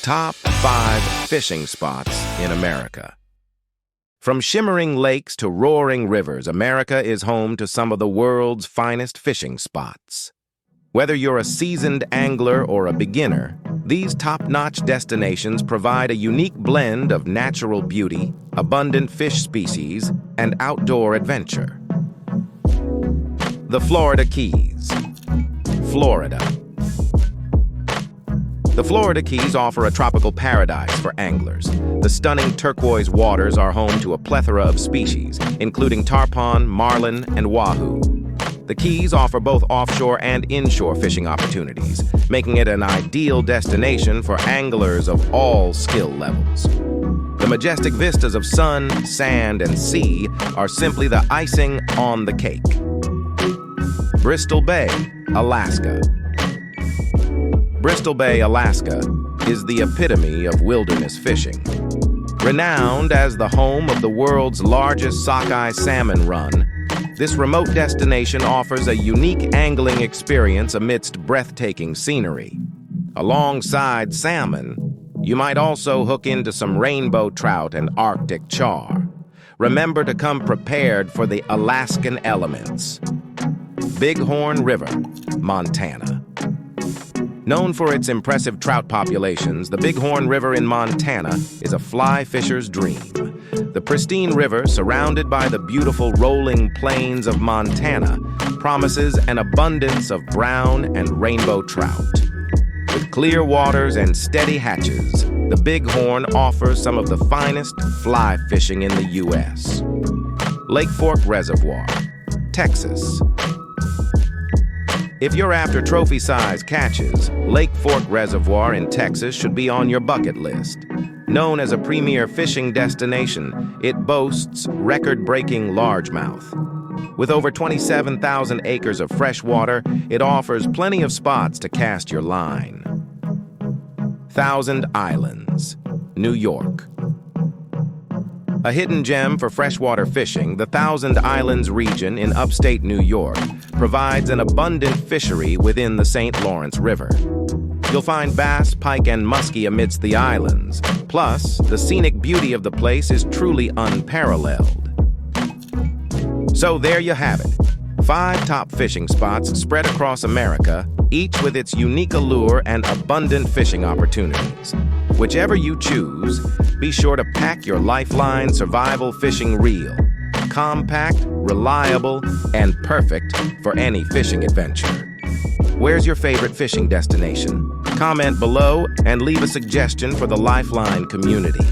Top 5 fishing spots in America. From shimmering lakes to roaring rivers, America is home to some of the world's finest fishing spots. Whether you're a seasoned angler or a beginner, these top-notch destinations provide a unique blend of natural beauty, abundant fish species, and outdoor adventure. The Florida Keys. Florida. The Florida Keys offer a tropical paradise for anglers. The stunning turquoise waters are home to a plethora of species, including tarpon, marlin, and wahoo. The Keys offer both offshore and inshore fishing opportunities, making it an ideal destination for anglers of all skill levels. The majestic vistas of sun, sand, and sea are simply the icing on the cake. Bristol Bay, Alaska. Bristol Bay, Alaska, is the epitome of wilderness fishing. Renowned as the home of the world's largest sockeye salmon run, this remote destination offers a unique angling experience amidst breathtaking scenery. Alongside salmon, you might also hook into some rainbow trout and Arctic char. Remember to come prepared for the Alaskan elements. Bighorn River, Montana. Known for its impressive trout populations, the Bighorn River in Montana is a fly fisher's dream. The pristine river, surrounded by the beautiful rolling plains of Montana, promises an abundance of brown and rainbow trout. With clear waters and steady hatches, the Bighorn offers some of the finest fly fishing in the U.S. Lake Fork Reservoir, Texas. If you're after trophy-sized catches, Lake Fork Reservoir in Texas should be on your bucket list. Known as a premier fishing destination, it boasts record-breaking largemouth. With over 27,000 acres of fresh water, it offers plenty of spots to cast your line. Thousand Islands, New York. A hidden gem for freshwater fishing, the Thousand Islands region in upstate New York provides an abundant fishery within the St. Lawrence River. You'll find bass, pike, and muskie amidst the islands. Plus, the scenic beauty of the place is truly unparalleled. So there you have it. 5 top fishing spots spread across America, each with its unique allure and abundant fishing opportunities. Whichever you choose, be sure to pack your LifeLine Survival Fishing Reel. Compact, reliable, and perfect for any fishing adventure. Where's your favorite fishing destination? Comment below and leave a suggestion for the LifeLine community.